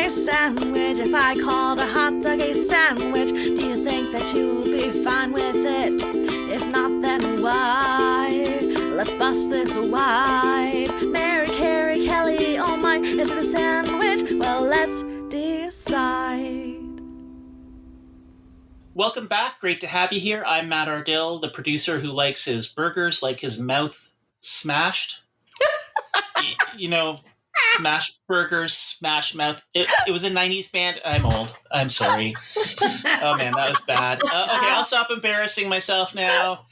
a sandwich. If I called a hot dog a sandwich, do you think that you would be fine with it? If not, then why? Let's bust this wide. Mary, Cari, Kelly, oh my, is it a sandwich? Well, let's decide. Welcome back. Great to have you here. I'm Matt Ardill, the producer who likes his burgers like his mouth smashed. Smash burgers, smash mouth. It was a 90s band. I'm old. I'm sorry. Oh, man, that was bad. Okay, I'll stop embarrassing myself now.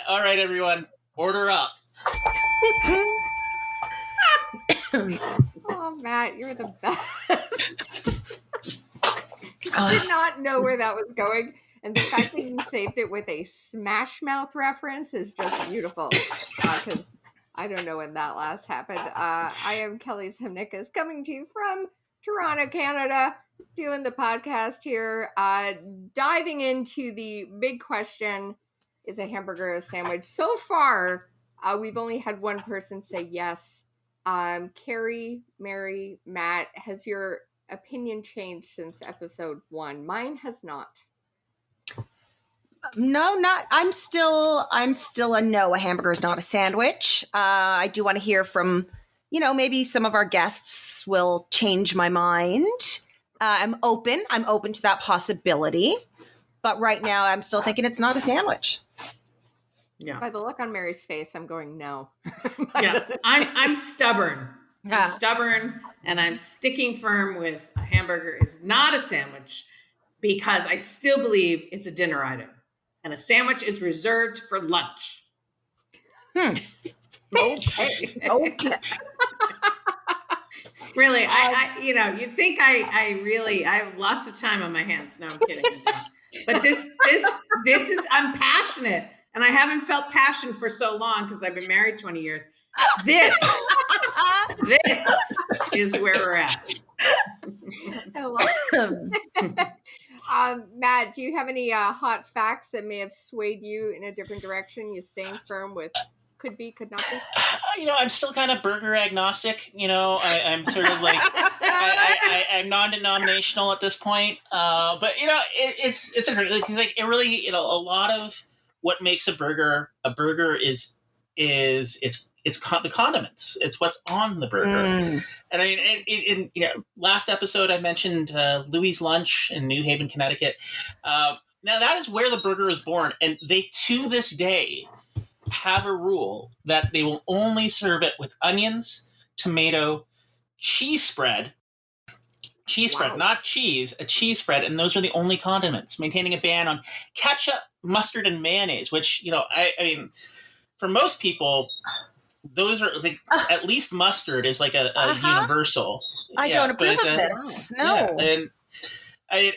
All right, everyone. Order up. Oh, Matt, you're the best. I did not know where that was going. And the fact that you saved it with a Smash Mouth reference is just beautiful. Because I don't know when that last happened. I am Kelly Zemnickas, coming to you from Toronto, Canada, doing the podcast here. Diving into the big question, is a hamburger a sandwich? So far, we've only had one person say yes. Cari, Mary, Matt, has your opinion changed since episode 1? Mine has not. No, not. I'm still a no. A hamburger is not a sandwich. I do want to hear from, maybe some of our guests will change my mind. I'm open to that possibility. But right now, I'm still thinking it's not a sandwich. Yeah. By the look on Mary's face, I'm going no. Yeah, I'm stubborn. I'm stubborn, and I'm sticking firm with a hamburger is not a sandwich because I still believe it's a dinner item, and a sandwich is reserved for lunch. Okay. Really, you think I have lots of time on my hands. No, I'm kidding. But this is, I'm passionate, and I haven't felt passion for so long because I've been married 20 years. This is where we're at. I love it. Matt, do you have any hot facts that may have swayed you in a different direction? You staying firm with could be, could not be? I'm still kind of burger agnostic. I'm sort of like, I'm non-denominational at this point. But it's interesting because it really, a lot of what makes a burger is the condiments. It's what's on the burger. And in last episode I mentioned Louis' Lunch in New Haven, Connecticut. Now that is where the burger is born, and they to this day have a rule that they will only serve it with onions, tomato, cheese spread, not cheese, a cheese spread, and those are the only condiments, maintaining a ban on ketchup, mustard, and mayonnaise, which, I mean, for most people, those are like, at least mustard is like a universal. I don't approve of this. No. Yeah, and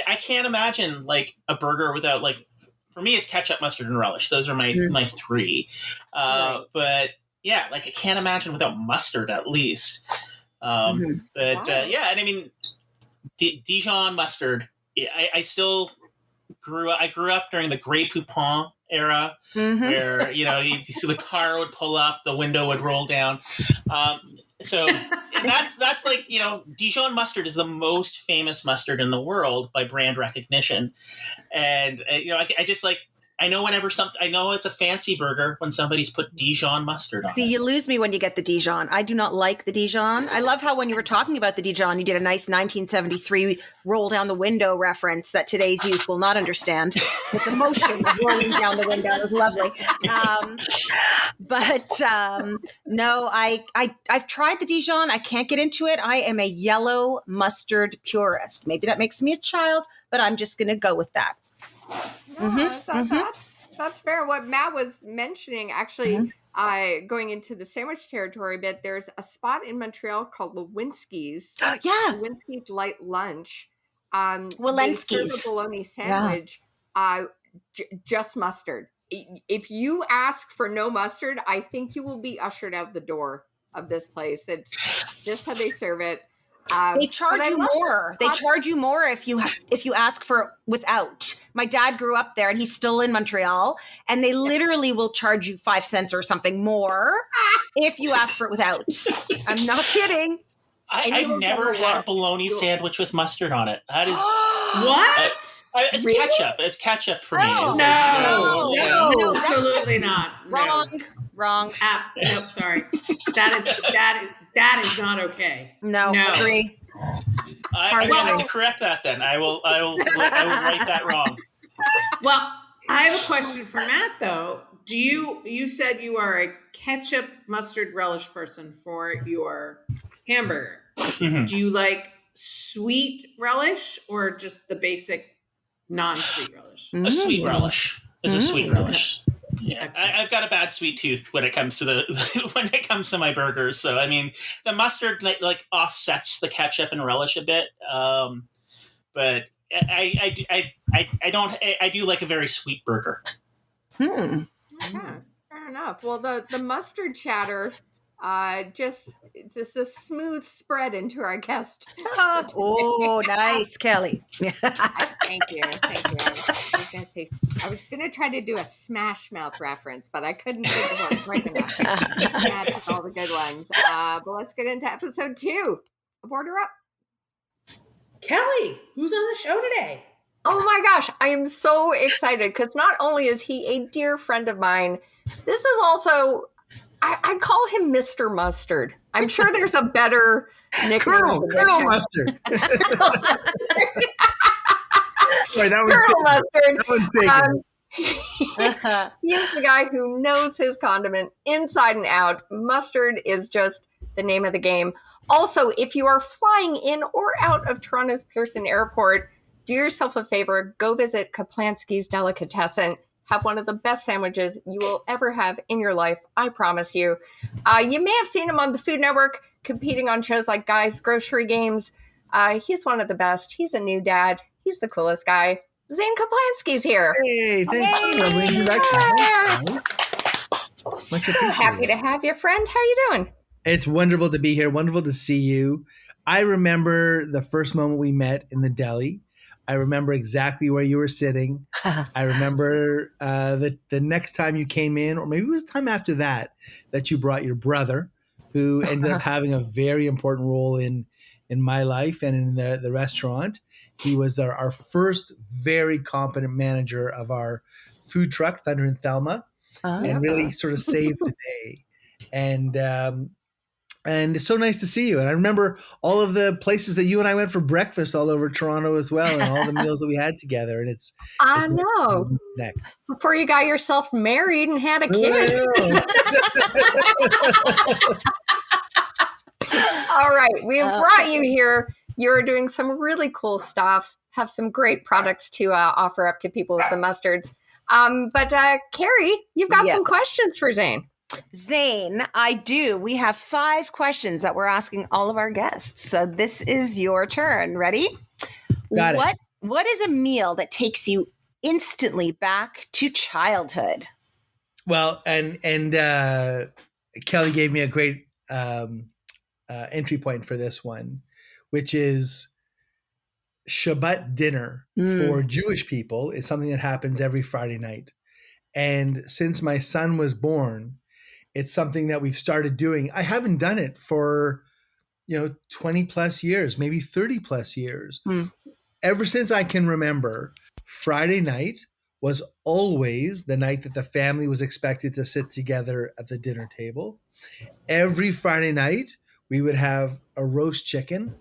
I can't imagine like a burger without, like, for me, it's ketchup, mustard, and relish. Those are my three. Right. But yeah, like I can't imagine without mustard at least. And I mean, Dijon mustard. I still grew up during the Grey Poupon era, where you see the car would pull up, the window would roll down. So that's like, Dijon mustard is the most famous mustard in the world by brand recognition. And, I just like, I know I know it's a fancy burger when somebody's put Dijon mustard on it. See, you lose me when you get the Dijon. I do not like the Dijon. I love how when you were talking about the Dijon, you did a nice 1973 roll down the window reference that today's youth will not understand. With the motion of rolling down the window. It was lovely. No, I've tried the Dijon. I can't get into it. I am a yellow mustard purist. Maybe that makes me a child, but I'm just going to go with that. That's fair. What Matt was mentioning, actually, going into the sandwich territory a bit, there's a spot in Montreal called Lewinsky's. Lewinsky's Light Lunch. Walensky's. They serve a bologna sandwich, just mustard. If you ask for no mustard, I think you will be ushered out the door of this place. That's just how they serve it. They charge you more. They charge you more if you ask for without. My dad grew up there, and he's still in Montreal, and they literally will charge you 5 cents or something more if you ask for it without. I'm not kidding. I've never had a bologna sandwich with mustard on it. That is what? It's Really? ketchup. It's ketchup for me. Oh, It's No, yeah. no, that's absolutely not. No. Wrong. Nope, sorry. That is not okay. No, agree. I may have to correct that then. I will write that wrong. Well, I have a question for Matt though. You said you are a ketchup mustard relish person for your hamburger. Mm-hmm. Do you like sweet relish or just the basic non-sweet relish? A sweet relish. It's a sweet relish. Yeah, I've got a bad sweet tooth when it comes to my burgers. So I mean, the mustard like offsets the ketchup and relish a bit. But I do like a very sweet burger. Yeah, fair enough. Well, the mustard chatter, just a smooth spread into our guest. Oh, nice, Kelly. Thank you. I was gonna try to do a Smash Mouth reference, but I couldn't think of one quick enough. That's all the good ones. But let's get into episode 2 of Order Up. Kelly, who's on the show today? Oh my gosh, I am so excited because not only is he a dear friend of mine, this is also, I'd call him Mr. Mustard. I'm sure there's a better nickname. Colonel Mustard. Sorry, Colonel Mustard. That one's taken. He's the guy who knows his condiment inside and out. Mustard is just the name of the game. Also, if you are flying in or out of Toronto's Pearson Airport, do yourself a favor, go visit Caplansky's Delicatessen. Have one of the best sandwiches you will ever have in your life, I promise you. You may have seen him on the Food Network, competing on shows like Guy's Grocery Games. He's one of the best. He's a new dad. He's the coolest guy. Zane Caplansky's here. Hey, thanks for the introduction. Much So appreciated. happy to have you, friend. How you doing? It's wonderful to be here. Wonderful to see you. I remember the first moment we met in the deli. I remember exactly where you were sitting. I remember the next time you came in, or maybe it was the time after that you brought your brother, who ended up having a very important role in my life and in the restaurant. He was our first very competent manager of our food truck, Thunder and Thelma, and really sort of saved the day. And it's so nice to see you. And I remember all of the places that you and I went for breakfast all over Toronto as well, and all the meals that we had together. And it's I know. Before you got yourself married and had a kid. All right. We have brought you here. You're doing some really cool stuff, have some great products to offer up to people with the mustards. But Cari, you've got some questions for Zane. Zane, I do. We have 5 questions that we're asking all of our guests. So this is your turn. Ready? Got it. What is a meal that takes you instantly back to childhood? Well, and Kelly gave me a great entry point for this one, which is Shabbat dinner for Jewish people. It's something that happens every Friday night. And since my son was born, it's something that we've started doing. I haven't done it for, 20 plus years, maybe 30 plus years. Ever since I can remember, Friday night was always the night that the family was expected to sit together at the dinner table. Every Friday night, we would have a roast chicken.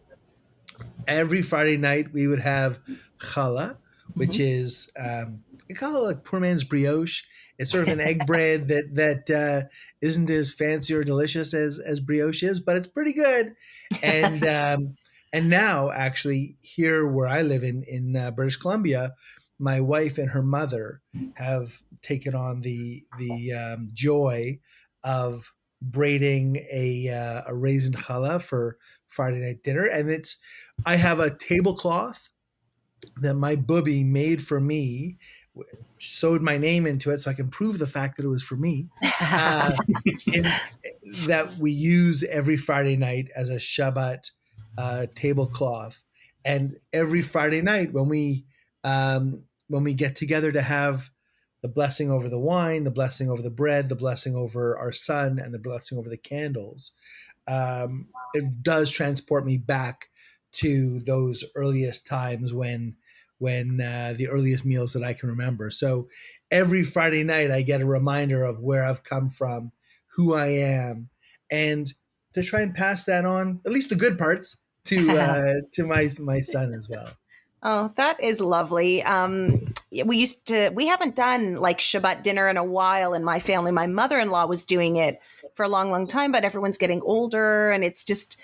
Every Friday night, we would have challah, which is, we call it like poor man's brioche. It's sort of an egg bread that isn't as fancy or delicious as brioche is, but it's pretty good. And now, actually, here where I live in British Columbia, my wife and her mother have taken on the joy of braiding a raisin challah for Friday night dinner, and I have a tablecloth that my booby made for me, sewed my name into it so I can prove the fact that it was for me, that we use every Friday night as a Shabbat tablecloth. And every Friday night when we get together to have the blessing over the wine, the blessing over the bread, the blessing over our son, and the blessing over the candles. It does transport me back to those earliest times when the earliest meals that I can remember. So every Friday night, I get a reminder of where I've come from, who I am, and to try and pass that on, at least the good parts, to my son as well. Oh, that is lovely. We haven't done like Shabbat dinner in a while in my family. My mother-in-law was doing it for a long, long time, but everyone's getting older and it's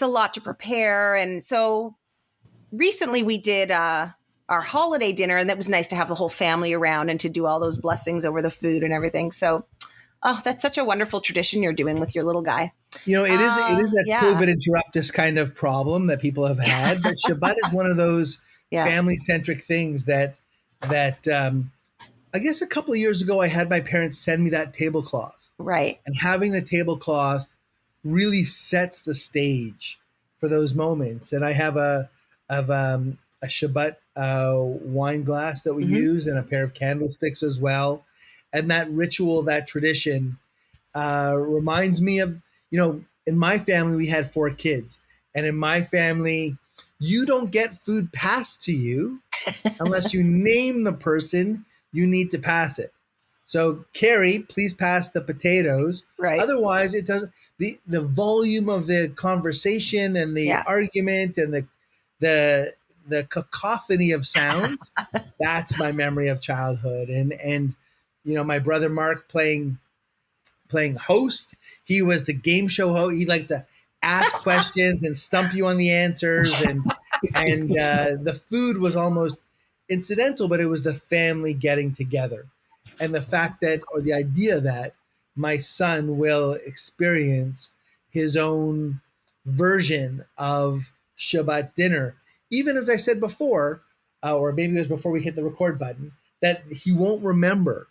a lot to prepare. And so recently we did our holiday dinner, and that was nice to have the whole family around and to do all those blessings over the food and everything. So, oh, that's such a wonderful tradition you're doing with your little guy. You know, it is that COVID interrupt this kind of problem that people have had, but Shabbat is one of those family-centric things that I guess a couple of years ago I had my parents send me that tablecloth. Right. And having the tablecloth really sets the stage for those moments. And I have a Shabbat wine glass that we use, and a pair of candlesticks as well. And that ritual, that tradition reminds me of, you know, in my family, we had 4 kids. And in my family, you don't get food passed to you unless you name the person you need to pass it. So, Cari, please pass the potatoes. Right. Otherwise, it doesn't. The volume of the conversation and the argument and the cacophony of sounds, that's my memory of childhood. And you know, my brother Mark playing host. He was the game show host. He liked to ask questions and stump you on the answers. And the food was almost incidental, but it was the family getting together. And the fact that, or the idea that my son will experience his own version of Shabbat dinner, even as I said before, or maybe it was before we hit the record button, that he won't remember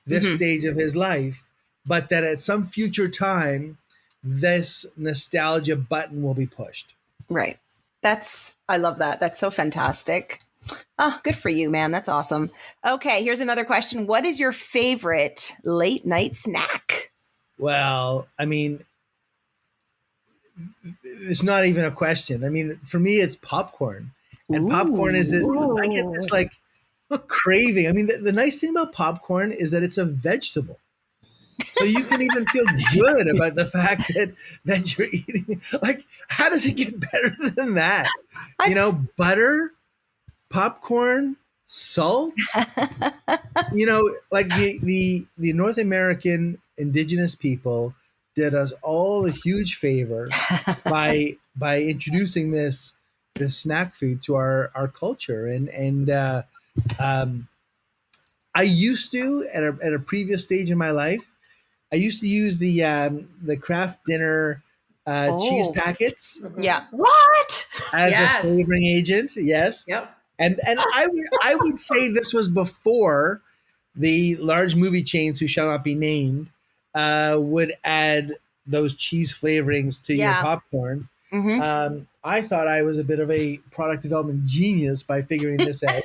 this stage of his life, but that at some future time, this nostalgia button will be pushed. Right. I love that. That's so fantastic. Oh, good for you, man. That's awesome. Okay, here's another question. What is your favorite late night snack? Well, I mean, it's not even a question. I mean, for me, it's popcorn. And popcorn is I get this like craving. I mean, the nice thing about popcorn is that it's a vegetable. So you can even feel good about the fact that you're eating. Like, how does it get better than that? You know, butter, popcorn, salt. You know, like the North American indigenous people did us all a huge favor by introducing this snack food to our culture. And I used to at a previous stage in my life, I used to use the Kraft Dinner cheese packets. Yeah. What? As a flavoring agent. Yes. Yep. And I would say this was before the large movie chains who shall not be named would add those cheese flavorings to your popcorn. I thought I was a bit of a product development genius by figuring this out.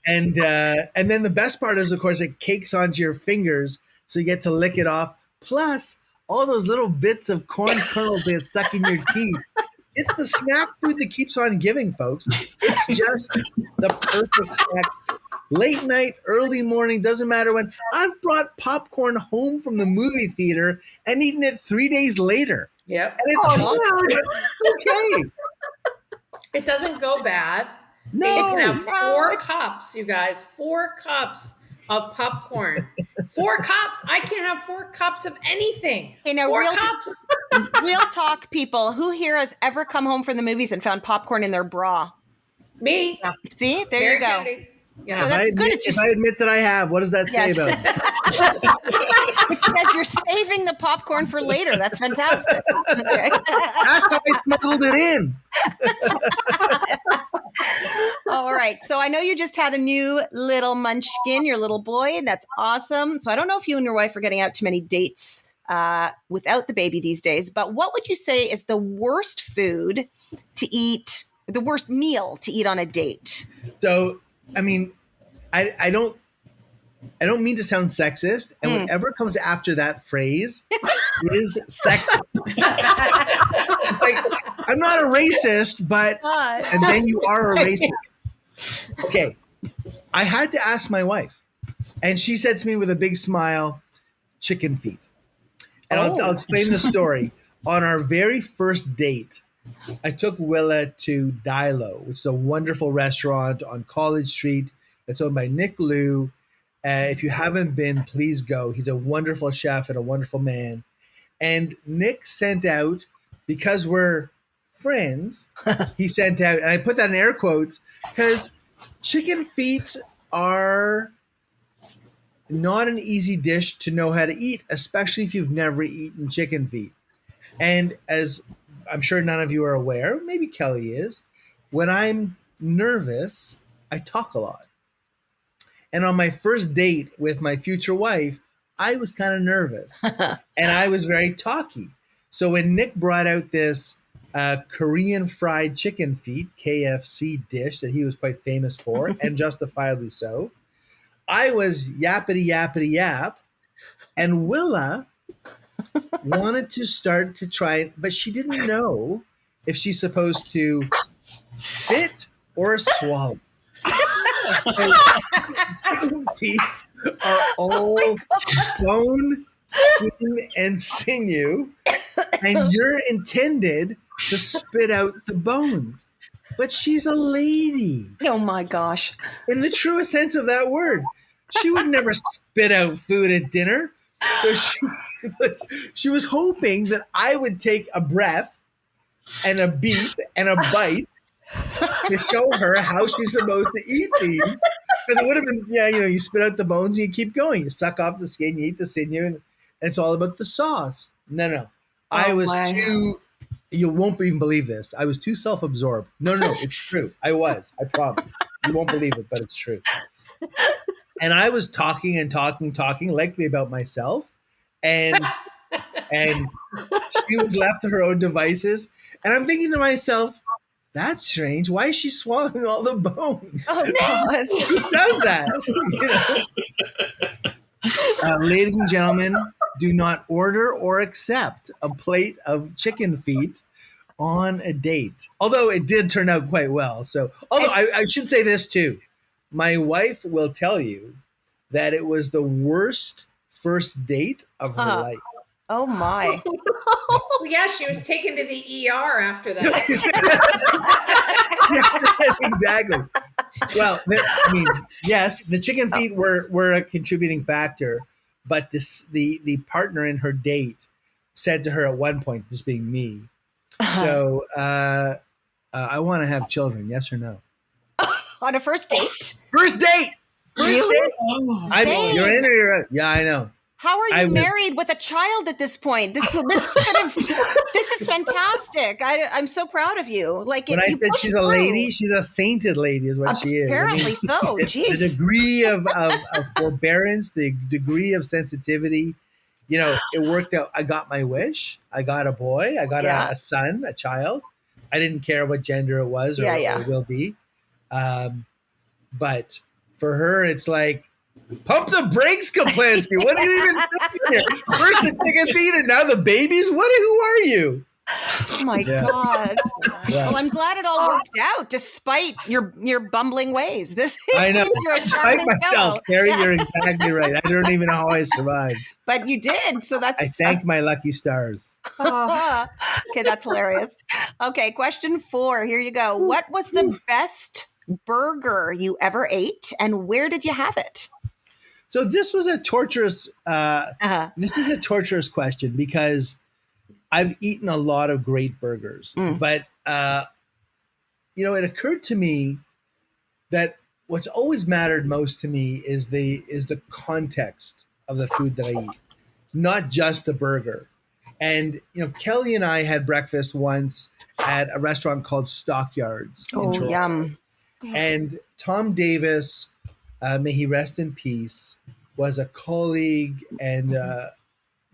And then the best part is, of course, it cakes onto your fingers, so you get to lick it off. Plus, all those little bits of corn kernels that get stuck in your teeth. It's the snack food that keeps on giving, folks. It's just the perfect snack. Late night, early morning, doesn't matter when. I've brought popcorn home from the movie theater and eaten it 3 days later. Yep. And it's okay. It doesn't go bad. No. You can have 4 cups, you guys. 4 cups of popcorn. 4 cups. I can't have 4 cups of anything. You know, 4 cups. Real talk, people. Who here has ever come home from the movies and found popcorn in their bra? Me. Yeah. See, there Very you go. handy. Yeah. So that's good. If I admit that I have, what does that say about me? It says you're saving the popcorn for later. That's fantastic. Okay. That's how I smuggled it in. All right. So I know you just had a new little munchkin, your little boy, and that's awesome. So I don't know if you and your wife are getting out to many dates without the baby these days, but what would you say is the worst food to eat, the worst meal to eat on a date? So, I mean, I don't mean to sound sexist, and whatever comes after that phrase is sexist. It's like, I'm not a racist, but and then you are a racist. Okay, I had to ask my wife, and she said to me with a big smile, chicken feet. And I'll explain the story. On our very first date, I took Willa to Dilo, which is a wonderful restaurant on College Street that's owned by Nick Liu. If you haven't been, please go. He's a wonderful chef and a wonderful man. And Nick sent out, because we're friends, he sent out, and I put that in air quotes, because chicken feet are not an easy dish to know how to eat, especially if you've never eaten chicken feet. And as I'm sure none of you are aware, maybe Kelly is, when I'm nervous, I talk a lot. And on my first date with my future wife, I was kind of nervous and I was very talky. So when Nick brought out this Korean fried chicken feet, KFC dish that he was quite famous for, and justifiably so, I was yappity yappity yap, and Willa wanted to start to try it, but she didn't know if she's supposed to spit or swallow. So, chicken feet are all bone, skin, and sinew, and you're intended to spit out the bones. But she's a lady. Oh my gosh. In the truest sense of that word. She would never spit out food at dinner. So she was hoping that I would take a breath and a beat and a bite to show her how she's supposed to eat these. Because it would have been, you spit out the bones and you keep going. You suck off the skin, you eat the sinew, and it's all about the sauce. No. I was too, you won't even believe this. I was too self-absorbed. No, it's true. I promise. You won't believe it, but it's true. And I was talking, likely about myself. And she was left to her own devices. And I'm thinking to myself, that's strange. Why is she swallowing all the bones? Oh, no. Who does that? Ladies and gentlemen, do not order or accept a plate of chicken feet on a date. Although it did turn out quite well. So, although I should say this too. My wife will tell you that it was the worst first date of her life. Oh my. Well, yeah, she was taken to the ER after that. Exactly. Well, yes, the chicken feet were a contributing factor, but the partner in her date said to her at one point, this being me, so I want to have children, yes or no? On a first date? First date! Really? I mean, you're in or you're out. Yeah, I know. How are you married with a child at this point? This is fantastic. I'm so proud of you. Like when I said she's a lady, she's a sainted lady, is what she is. Apparently so. Jeez. The degree of forbearance, the degree of sensitivity, it worked out. I got my wish. I got a boy. I got a son, a child. I didn't care what gender it was or will be. But for her, it's like, pump the brakes, Caplansky. What are you even doing here? First the chicken feet and now the babies? Who are you? Oh my God. Yeah. Well, I'm glad it all worked out despite your bumbling ways. I know. Despite myself, Cari, you're exactly right. I don't even know how I survived. But you did. So I thank my lucky stars. Okay, that's hilarious. Okay, question 4. Here you go. What was the best burger you ever ate and where did you have it? So this was a torturous this is a torturous question because I've eaten a lot of great burgers, but it occurred to me that what's always mattered most to me is the context of the food that I eat, not just the burger. And Kelly and I had breakfast once at a restaurant called Stockyards in Toronto. Yum. And Tom Davis, may he rest in peace, was a colleague and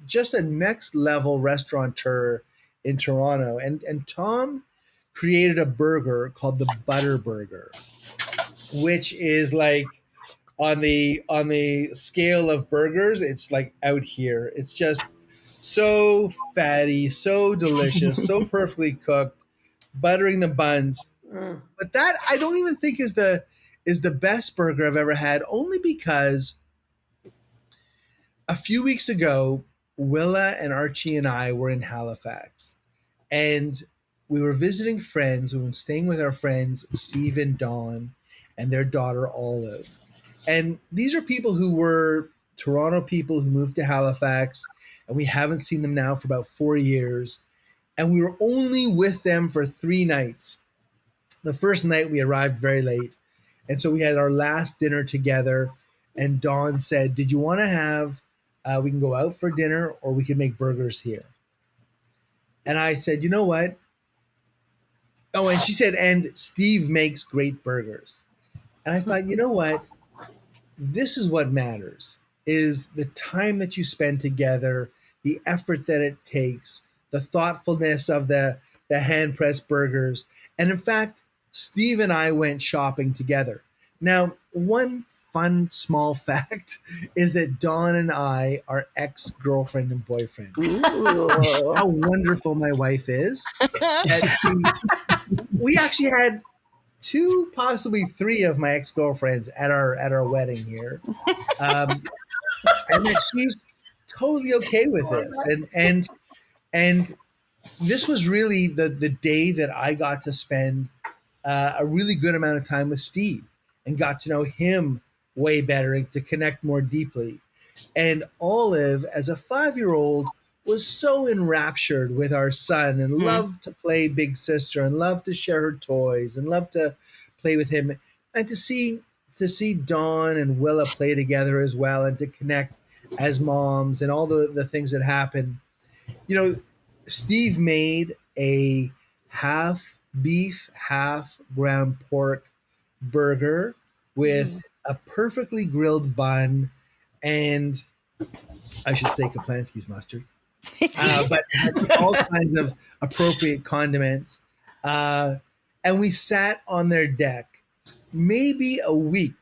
just a next level restaurateur in Toronto. And Tom created a burger called the Butter Burger, which is like on the scale of burgers, it's like out here. It's just so fatty, so delicious, so perfectly cooked, buttering the buns. Mm. But that I don't even think is the best burger I've ever had, only because a few weeks ago, Willa and Archie and I were in Halifax, and we were visiting friends. We were staying with our friends Steve and Dawn and their daughter Olive. And these are people who were Toronto people who moved to Halifax, and we haven't seen them now for about 4 years. And we were only with them for 3 nights. The first night we arrived very late, and so we had our last dinner together. And Dawn said, "Did you want to have? We can go out for dinner, or we can make burgers here." And I said, "You know what?" Oh, and she said, "And Steve makes great burgers." And I thought, you know what? This is what matters: is the time that you spend together, the effort that it takes, the thoughtfulness of the hand pressed burgers. And in fact, Steve and I went shopping together. Now, one fun small fact is that Dawn and I are ex-girlfriend and boyfriend. How wonderful my wife is. We actually had 2, possibly 3 of my ex-girlfriends at our wedding here, and that she's totally okay with this. And this was really the day that I got to spend a really good amount of time with Steve and got to know him way better and to connect more deeply. And Olive, as a 5-year-old, was so enraptured with our son and loved to play big sister and loved to share her toys and loved to play with him. And to see Dawn and Willa play together as well, and to connect as moms and all the things that happen. You know, Steve made a half beef, half ground pork burger with a perfectly grilled bun and, I should say, Caplansky's mustard, but all kinds of appropriate condiments. And we sat on their deck maybe a week,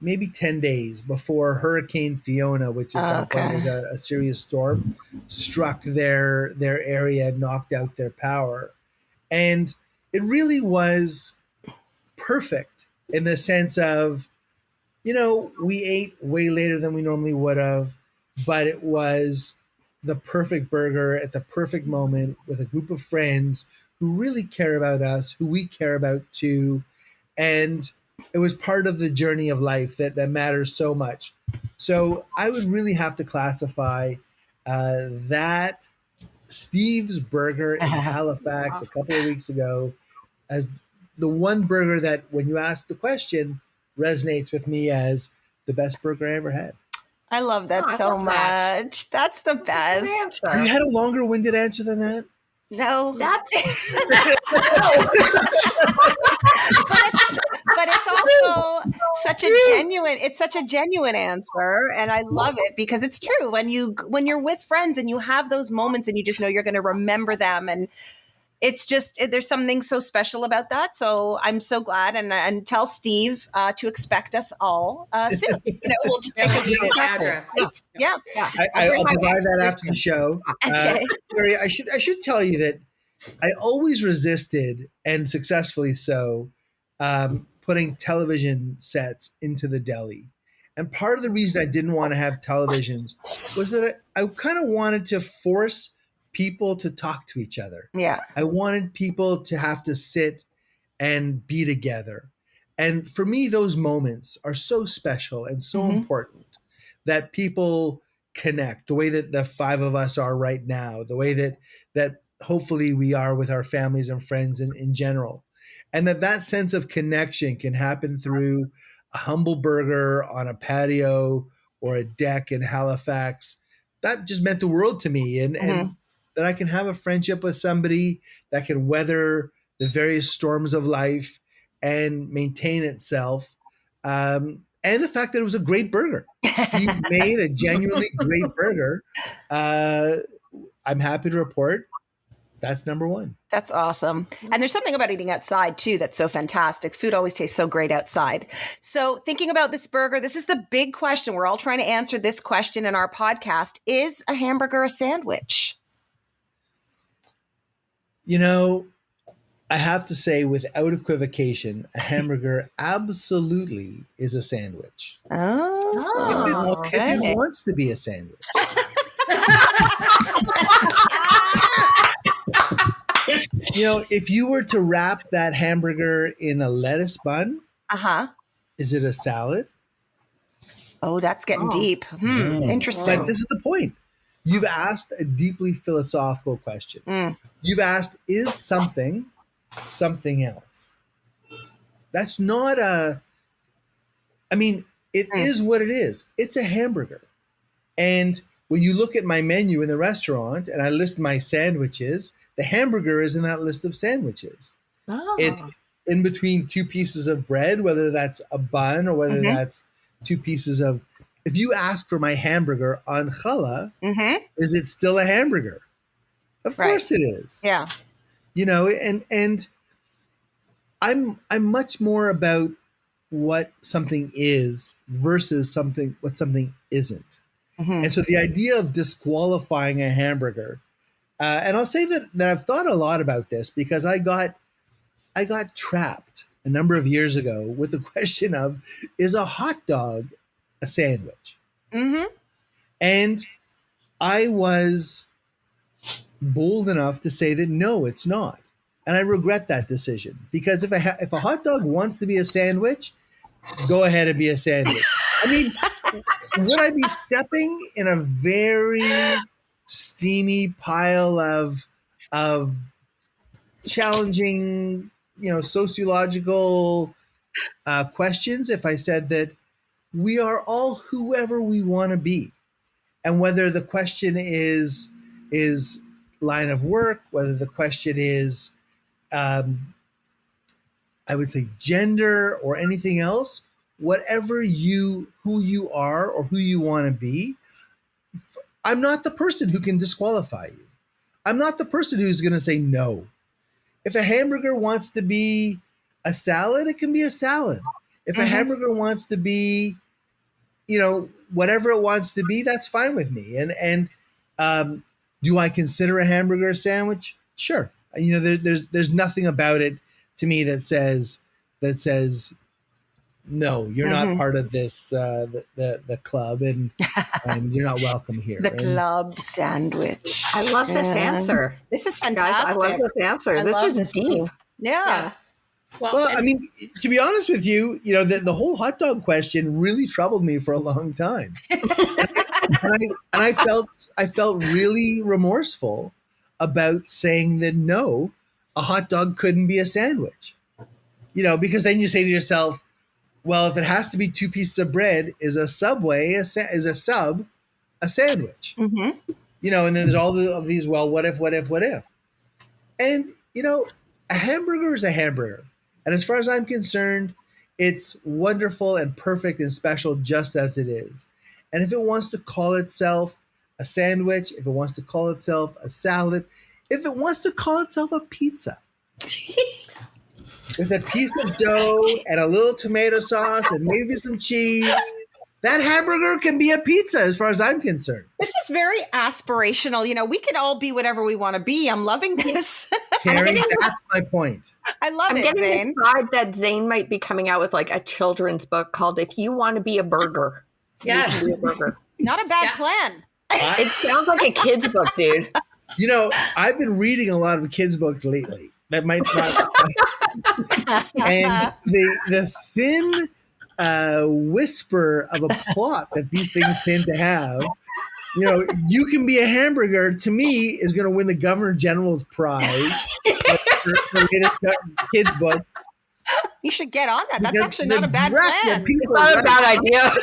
maybe 10 days before Hurricane Fiona, which at that point was a serious storm, struck their area and knocked out their power. And it really was perfect in the sense of, you know, we ate way later than we normally would have, but it was the perfect burger at the perfect moment with a group of friends who really care about us, who we care about too. And it was part of the journey of life that matters so much. So I would really have to classify that Steve's burger in Halifax a couple of weeks ago as the one burger that, when you ask the question, resonates with me as the best burger I ever had. I love that so much. That's the best. Have you had a longer-winded answer than that? No. That's but it's also such a genuine answer, and I love it because it's true. When you're with friends and you have those moments and you just know you're going to remember them, and it's just, there's something so special about that. So I'm so glad, and tell Steve to expect us all soon. You know, we'll just take a address. Yeah. I'll provide that after the show. Okay. Mary, I should tell you that I always resisted, and successfully so, putting television sets into the deli. And part of the reason I didn't want to have televisions was that I kind of wanted to force people to talk to each other. Yeah. I wanted people to have to sit and be together. And for me, those moments are so special and so important that people connect the way that the 5 of us are right now, the way that hopefully we are with our families and friends in general. And that sense of connection can happen through a humble burger on a patio or a deck in Halifax. That just meant the world to me. And that I can have a friendship with somebody that can weather the various storms of life and maintain itself. And the fact that it was a great burger. Steve made a genuinely great burger. I'm happy to report That's number one. That's awesome. And there's something about eating outside too that's so fantastic. Food always tastes so great outside. So thinking about this burger, this is the big question. We're all trying to answer this question in our podcast. Is a hamburger a sandwich? You know, I have to say without equivocation, a hamburger absolutely is a sandwich. Oh, If it wants to be a sandwich. You know, if you were to wrap that hamburger in a lettuce bun, is it a salad? Oh, that's getting deep. Interesting. But this is the point. You've asked a deeply philosophical question. You've asked, is something else? That's not it is what it is. It's a hamburger. And when you look at my menu in the restaurant and I list my sandwiches, the hamburger is in that list of sandwiches. It's in between two pieces of bread, whether that's a bun or whether that's two pieces of. If you ask for my hamburger on challah, is it still a hamburger? Of course it is. Yeah. You know, and I'm much more about what something is versus what something isn't. And so the idea of disqualifying a hamburger, and I'll say that I've thought a lot about this because I got trapped a number of years ago with the question of, is a hot dog a sandwich? And I was bold enough to say that no, it's not. And I regret that decision because if a hot dog wants to be a sandwich, go ahead and be a sandwich. I mean, would I be stepping in a very steamy pile of challenging, sociological questions if I said that we are all whoever we want to be, and whether the question is line of work, whether the question is, I would say, gender or anything else, who you are or who you want to be, I'm not the person who can disqualify you. I'm not the person who's going to say no. If a hamburger wants to be a salad, it can be a salad. If a hamburger wants to be, whatever it wants to be, that's fine with me. And do I consider a hamburger a sandwich? Sure. There's nothing about it to me that says no, you're not part of this the club, and you're not welcome here. The club sandwich. I love this answer. This is fantastic. Guys, I love this answer. This is deep. Yeah. Yes. Well, I mean, to be honest with you, the whole hot dog question really troubled me for a long time, and I felt really remorseful about saying that no, a hot dog couldn't be a sandwich. Because then you say to yourself, well, if it has to be two pieces of bread, is a sub a sandwich? And then there's all of these, well, what if? And, a hamburger is a hamburger. And as far as I'm concerned, it's wonderful and perfect and special just as it is. And if it wants to call itself a sandwich, if it wants to call itself a salad, if it wants to call itself a pizza, with a piece of dough and a little tomato sauce and maybe some cheese, that hamburger can be a pizza as far as I'm concerned. This is very aspirational. We can all be whatever we want to be. I'm loving this. Cari, that's my point. I love I'm it, getting Zane. this vibe that Zane might be coming out with like a children's book called "If You Want to Be a Burger." Yes. You can be a burger. Not a bad plan. It sounds like a kid's book, dude. I've been reading a lot of kids' books lately. That might not. And the thin whisper of a plot that these things tend to have, you can be a hamburger, to me, is going to win the Governor General's Prize for kids' books. You should get on that. That's actually not a bad plan. It's not a bad idea.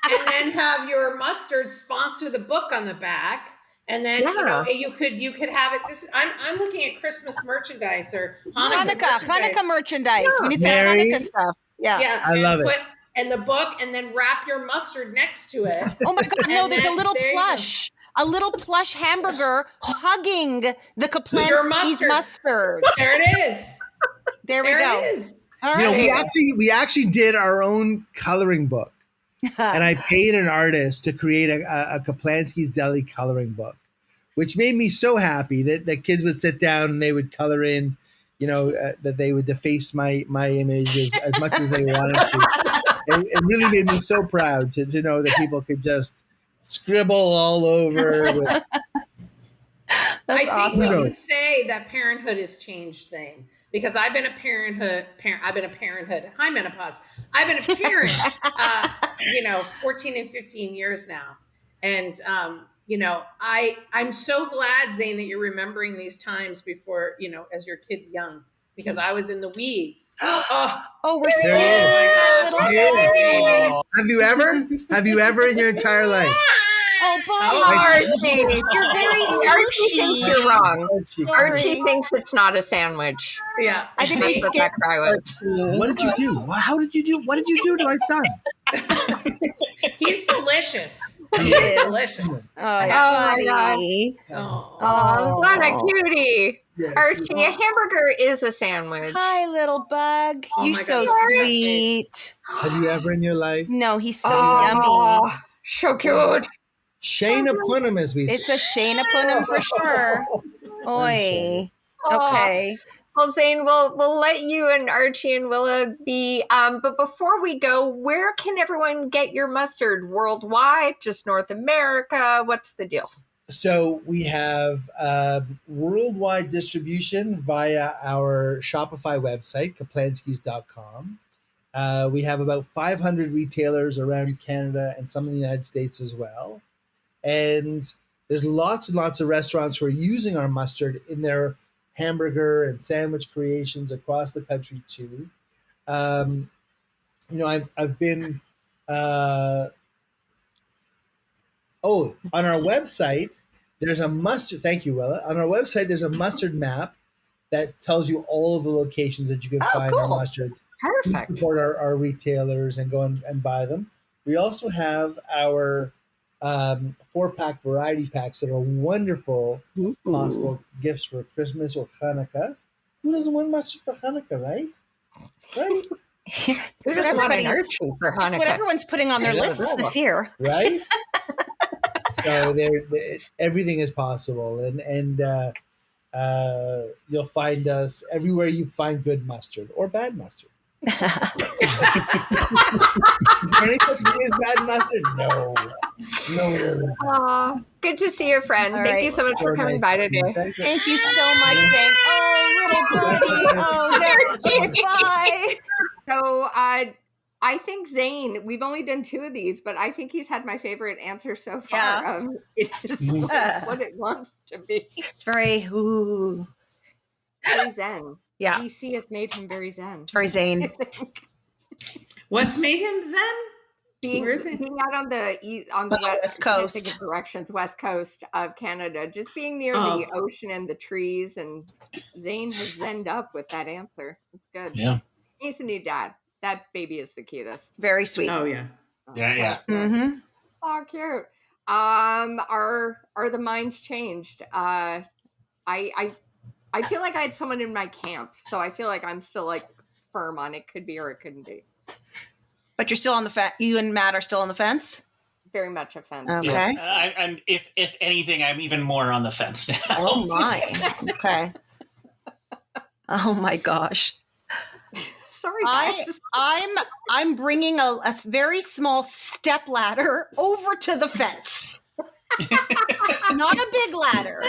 and then have your mustard sponsor the book on the back. And then you could have it. I'm looking at Christmas merchandise or Hanukkah merchandise. We need some Cari, Hanukkah stuff. Yeah. I love it. and the book, and then wrap your mustard next to it. Oh my God, no, And there's a then little there you go. plush. A little plush hamburger hugging the Caplansky's mustard. mustard. There it is. There we There go. it is. All You know, right. we actually did our own coloring book, and I paid an artist to create a Caplansky's Deli coloring book, which made me so happy that kids would sit down and they would color in, that they would deface my image as much as they wanted to. It really made me so proud to know that people could just scribble all over. I think awesome. we can say that parenthood has changed, Zane, because I've been a parenthood. Hi, menopause. I've been a parent, 14 and 15 years now, and I'm so glad, Zane, that you're remembering these times before, as your kid's young, because I was in the weeds. Oh, we're There it seeing is. a little Oh. Have you ever in your entire life? Oh, buddy. Archie, You're very Archie thinks sushi. you're wrong. Archie Sorry. thinks it's not a sandwich. Yeah, I think we That's what skipped that cry was. What did you do? How did you do? What did you do to my son? he's delicious. He He's is. delicious. Oh, my God. buddy. Oh. Oh, what a cutie. Yes. Archie, a hamburger is a sandwich. Hi, little bug. Oh You're my so God. sweet. Have you ever in your life? No, he's so Oh, yummy. so cute. Shayna Punham, as we It's say. a Shayna Punham for sure. Oi. Okay. Well, Zane, we'll let you and Archie and Willa be. But before we go, where can everyone get your mustard? Worldwide? Just North America? What's the deal? So we have worldwide distribution via our Shopify website, Caplanskys.com. We have about 500 retailers around Canada and some in the United States as well. And there's lots and lots of restaurants who are using our mustard in their hamburger and sandwich creations across the country too. I've been on our website. There's a mustard. Thank you, Willa. On our website, there's a mustard map that tells you all of the locations that you can find our mustards. Please Perfect. support our retailers and go and buy them. We also have our 4-pack variety packs that are wonderful possible gifts for Christmas or Hanukkah. Who doesn't want mustard for Hanukkah, right? Right? Who doesn't want an Archie for That's what Hanukkah? everyone's putting on their Yeah, lists this year. Right? So everything is possible, and you'll find us everywhere you find good mustard or bad mustard. Is there any such thing as bad mustard? No. Aw, good to see you, friend. All Thank right. you so much for coming by today. Thank you so much, Zane. Oh, little buddy. Oh, no. Okay, bye. So, I think Zane, we've only done 2 of these, but I think he's had my favorite answer so far. Yeah. It's just what it wants to be. It's very, ooh. Very zen. Yeah. DC has made him very zen. It's very Zane. What's made him zen? Being Where is he? out on the West I can't think Coast. of directions, west coast of Canada, just being near the ocean and the trees, and Zane has zened up with that answer. It's good. Yeah. He's a new dad. That baby is the cutest. Very sweet. Oh yeah. Yeah. Mm-hmm. Oh, cute. Are the minds changed? I feel like I had someone in my camp, so I feel like I'm still like firm on it could be or it couldn't be. But you're still on the fence. You and Matt are still on the fence? Very much a fence. Okay. I'm if anything, I'm even more on the fence now. Oh, my. Okay. Oh, my gosh. Sorry, guys. I'm bringing a very small step ladder over to the fence. Not a big ladder.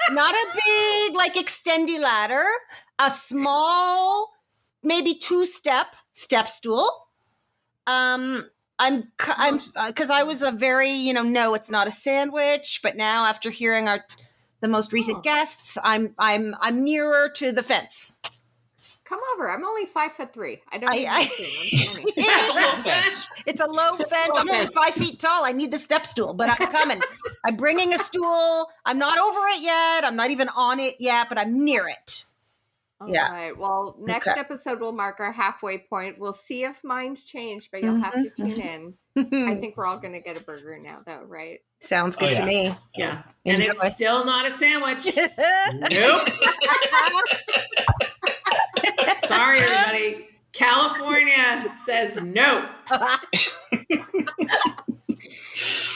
Not a big like extendy ladder. A small, maybe 2-step stool. I'm because I was a very no, it's not a sandwich. But now after hearing the most recent guests, I'm nearer to the fence. Come over. I'm only 5'3". I don't. That's a low fence. It's a low fence. I'm only 5 feet tall. I need the step stool, but I'm coming. I'm bringing a stool. I'm not over it yet. I'm not even on it yet, but I'm near it. All right. Well, next episode will mark our halfway point. We'll see if minds change, but you'll have to tune in. I think we're all going to get a burger now, though, right? Sounds good to me. Yeah. And Enjoy. it's still not a sandwich. Nope. Sorry, everybody. California says no.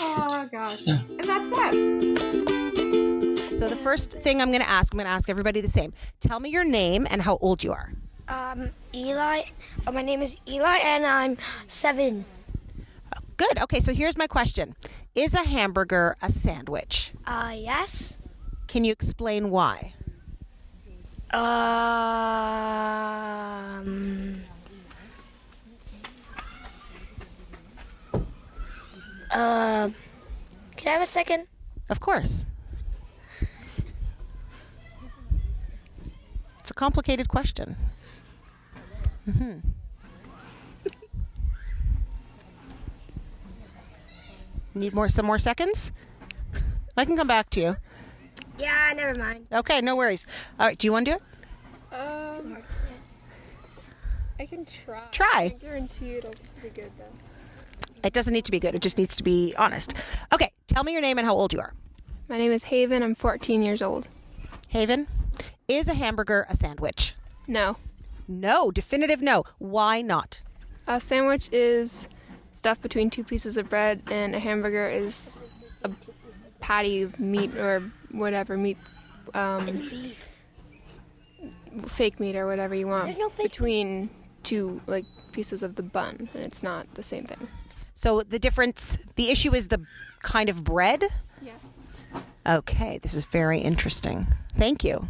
Oh, gosh. And that's that. So the first thing I'm going to ask everybody the same. Tell me your name and how old you are. Eli. My name is Eli, and I'm 7. Good. Okay, so here's my question. Is a hamburger a sandwich? Yes. Can you explain why? Can I have a second? Of course. It's a complicated question. Need some more seconds? I can come back to you. Yeah, never mind. Okay, no worries. All right, do you want to do it? I can try. Try. I guarantee you it'll be good, though. It doesn't need to be good. It just needs to be honest. Okay, tell me your name and how old you are. My name is Haven. I'm 14 years old. Haven, is a hamburger a sandwich? No. No, definitive no. Why not? A sandwich is stuff between 2 pieces of bread, and a hamburger is a patty of meat or whatever meat, fake meat or whatever you want, between 2 pieces of the bun, and it's not the same thing. So the issue is the kind of bread? Yes. Okay, this is very interesting. Thank you.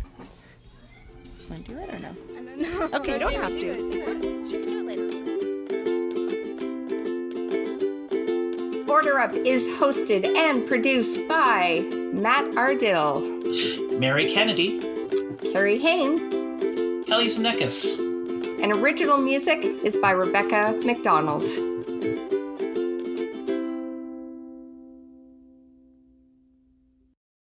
Want to do it or no? I don't know. Okay, you don't have to. She can do it later. Order Up is hosted and produced by Matt Ardill, Mary Kennedy, Carrie Hain, Kelly Zemeckis. and original music is by Rebecca McDonald.